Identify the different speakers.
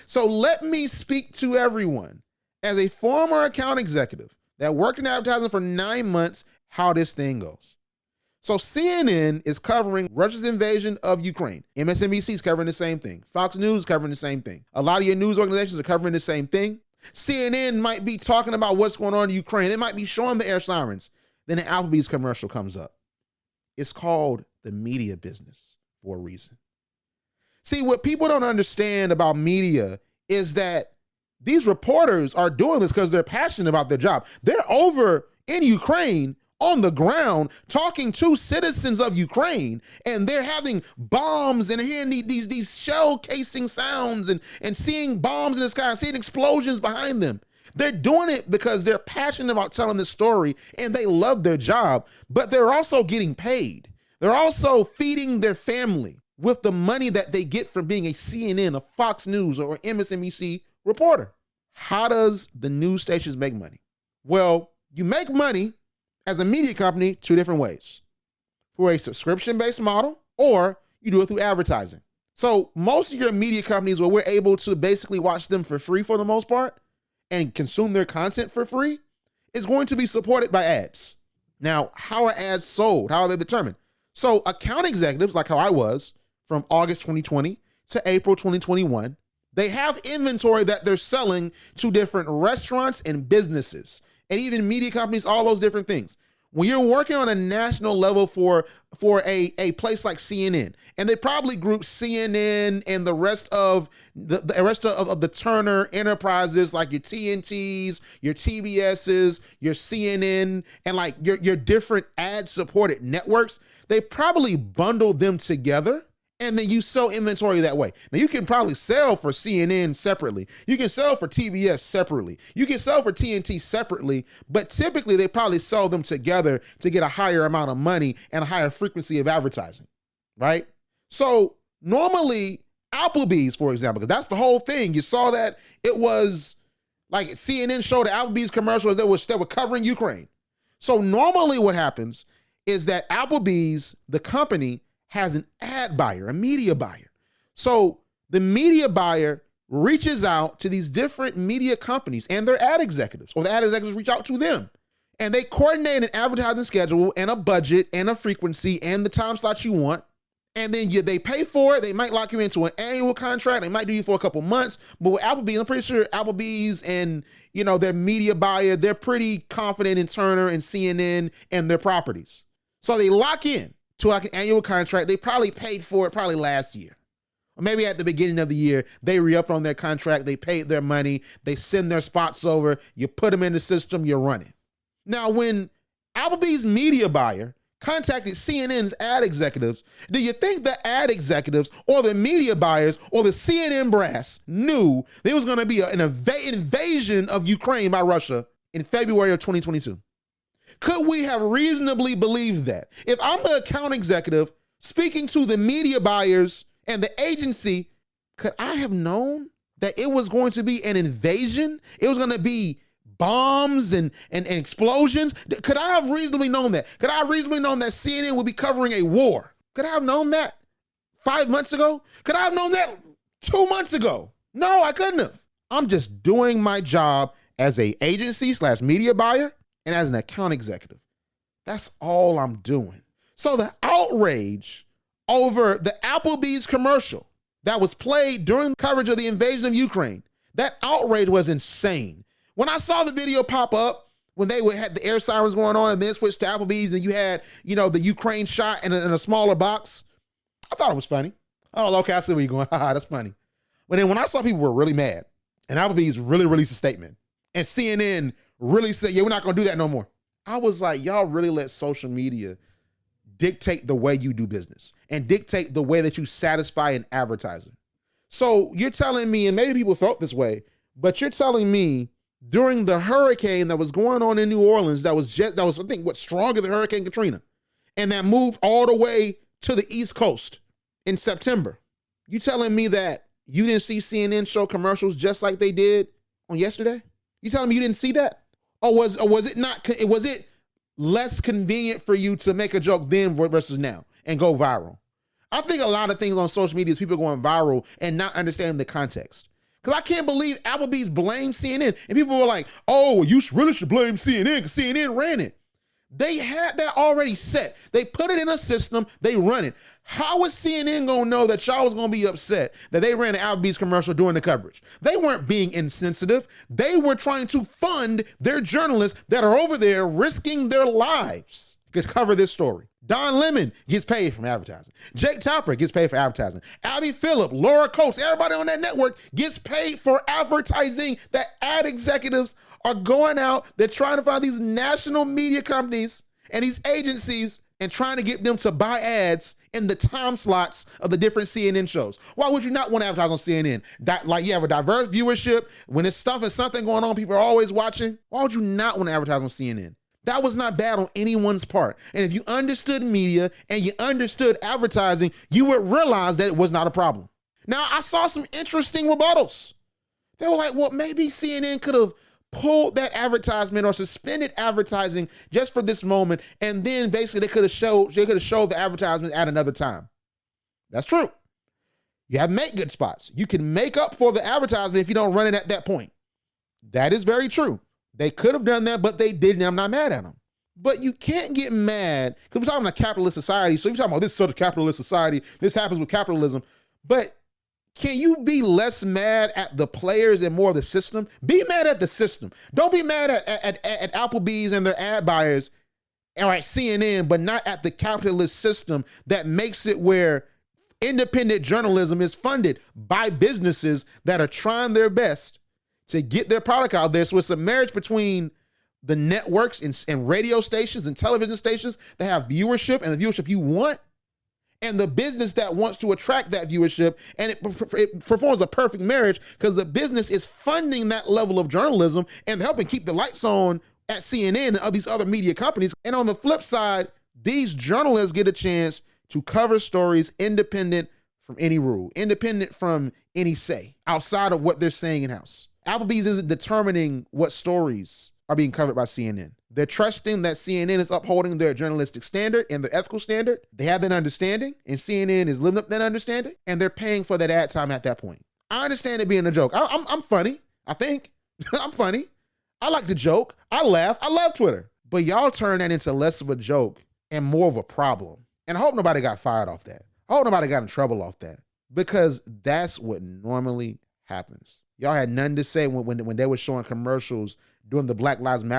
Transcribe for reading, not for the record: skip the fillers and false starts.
Speaker 1: So let me speak to everyone as a former account executive that worked in advertising for 9 months, how this thing goes. So CNN is covering Russia's invasion of Ukraine. MSNBC is covering the same thing. Fox News is covering the same thing. A lot of your news organizations are covering the same thing. CNN might be talking about what's going on in Ukraine. They might be showing the air sirens. Then an Applebee's commercial comes up. It's called the media business for a reason. See, what people don't understand about media is that these reporters are doing this because they're passionate about their job. They're over in Ukraine on the ground talking to citizens of Ukraine, and they're having bombs and hearing these shell casing sounds and seeing bombs in the sky, seeing explosions behind them. They're doing it because they're passionate about telling this story and they love their job, but they're also getting paid. They're also feeding their family with the money that they get from being a CNN, a Fox News, or MSNBC reporter. How does the news stations make money? Well, you make money as a media company 2 different ways. Through a subscription-based model, or you do it through advertising. So most of your media companies where we're able to basically watch them for free for the most part and consume their content for free is going to be supported by ads. Now, how are ads sold? How are they determined? So account executives, like how I was from August 2020 to April 2021, they have inventory that they're selling to different restaurants and businesses and even media companies, all those different things. When you're working on a national level for a place like CNN, and they probably group CNN and the rest of the Turner enterprises, like your TNTs, your TBSs, your CNN, and like your different ad-supported networks, they probably bundle them together, and then you sell inventory that way. Now, you can probably sell for CNN separately. You can sell for TBS separately. You can sell for TNT separately, but typically they probably sell them together to get a higher amount of money and a higher frequency of advertising, right? So normally, Applebee's, for example, because that's the whole thing. You saw that it was like CNN showed the Applebee's commercials that were covering Ukraine. So normally what happens is that Applebee's, the company, has an ad buyer, a media buyer. So the media buyer reaches out to these different media companies and their ad executives, or the ad executives reach out to them. And they coordinate an advertising schedule and a budget and a frequency and the time slots you want. And then they pay for it. They might lock you into an annual contract. They might do you for a couple months. But with Applebee's, I'm pretty sure Applebee's and their media buyer, they're pretty confident in Turner and CNN and their properties. So they lock in to like an annual contract. They probably paid for it last year. Or maybe at the beginning of the year, they re-up on their contract, they paid their money, they send their spots over, you put them in the system, you're running. Now, when Applebee's media buyer contacted CNN's ad executives, do you think the ad executives or the media buyers or the CNN brass knew there was gonna be an invasion of Ukraine by Russia in February of 2022? Could we have reasonably believed that? If I'm the account executive speaking to the media buyers and the agency, could I have known that it was going to be an invasion? It was going to be bombs and explosions? Could I have reasonably known that? Could I have reasonably known that CNN would be covering a war? Could I have known that 5 months ago? Could I have known that 2 months ago? No, I couldn't have. I'm just doing my job as a agency/media buyer and as an account executive. That's all I'm doing. So the outrage over the Applebee's commercial that was played during coverage of the invasion of Ukraine, that outrage was insane. When I saw the video pop up, when they had the air sirens going on and then switched to Applebee's and you had, the Ukraine shot in a smaller box, I thought it was funny. Oh, okay, I see where you're going. Haha, that's funny. But then when I saw people were really mad and Applebee's really released a statement and CNN really said, yeah, we're not gonna do that no more. I was like, y'all really let social media dictate the way you do business and dictate the way that you satisfy an advertiser. So you're telling me, and maybe people felt this way, but you're telling me during the hurricane that was going on in New Orleans, that was I think, stronger than Hurricane Katrina, and that moved all the way to the East Coast in September. You telling me that you didn't see CNN show commercials just like they did on yesterday? You telling me you didn't see that? Or was it not? Was it less convenient for you to make a joke then versus now and go viral? I think a lot of things on social media is people going viral and not understanding the context. Because I can't believe Applebee's blamed CNN. And people were like, oh, you really should blame CNN because CNN ran it. They had that already set. They put it in a system, they run it. How was CNN gonna know that y'all was gonna be upset that they ran an Applebee's commercial during the coverage? They weren't being insensitive. They were trying to fund their journalists that are over there risking their lives to cover this story. Don Lemon gets paid from advertising. Jake Tapper gets paid for advertising. Abby Phillip, Laura Coates, everybody on that network gets paid for advertising. That ad executives are going out, they're trying to find these national media companies and these agencies and trying to get them to buy ads in the time slots of the different CNN shows. Why would you not want to advertise on CNN? Like you have a diverse viewership, when it's stuff and something going on, people are always watching. Why would you not want to advertise on CNN? That was not bad on anyone's part. And if you understood media and you understood advertising, you would realize that it was not a problem. Now, I saw some interesting rebuttals. They were like, well, maybe CNN could have pulled that advertisement or suspended advertising just for this moment, and then basically they could have showed the advertisement at another time. That's true. You have make good spots. You can make up for the advertisement if you don't run it at that point. That is very true. They could have done that, but they didn't. I'm not mad at them. But you can't get mad because we're talking about a capitalist society. So you're talking about this sort of capitalist society. This happens with capitalism. But can you be less mad at the players and more of the system? Be mad at the system. Don't be mad at Applebee's and their ad buyers or at CNN, but not at the capitalist system that makes it where independent journalism is funded by businesses that are trying their best to get their product out there. So it's a marriage between the networks and radio stations and television stations that have viewership and the viewership you want, and the business that wants to attract that viewership. And it performs a perfect marriage because the business is funding that level of journalism and helping keep the lights on at CNN and of these other media companies. And on the flip side, these journalists get a chance to cover stories independent from any rule, independent from any say, outside of what they're saying in-house. Applebee's isn't determining what stories are being covered by CNN. They're trusting that CNN is upholding their journalistic standard and their ethical standard. They have that understanding, and CNN is living up to that understanding, and they're paying for that ad time at that point. I understand it being a joke. I'm funny, I think. I'm funny. I like to joke. I laugh. I love Twitter. But y'all turn that into less of a joke and more of a problem. And I hope nobody got fired off that. I hope nobody got in trouble off that, because that's what normally happens. Y'all had nothing to say when they were showing commercials during the Black Lives Matter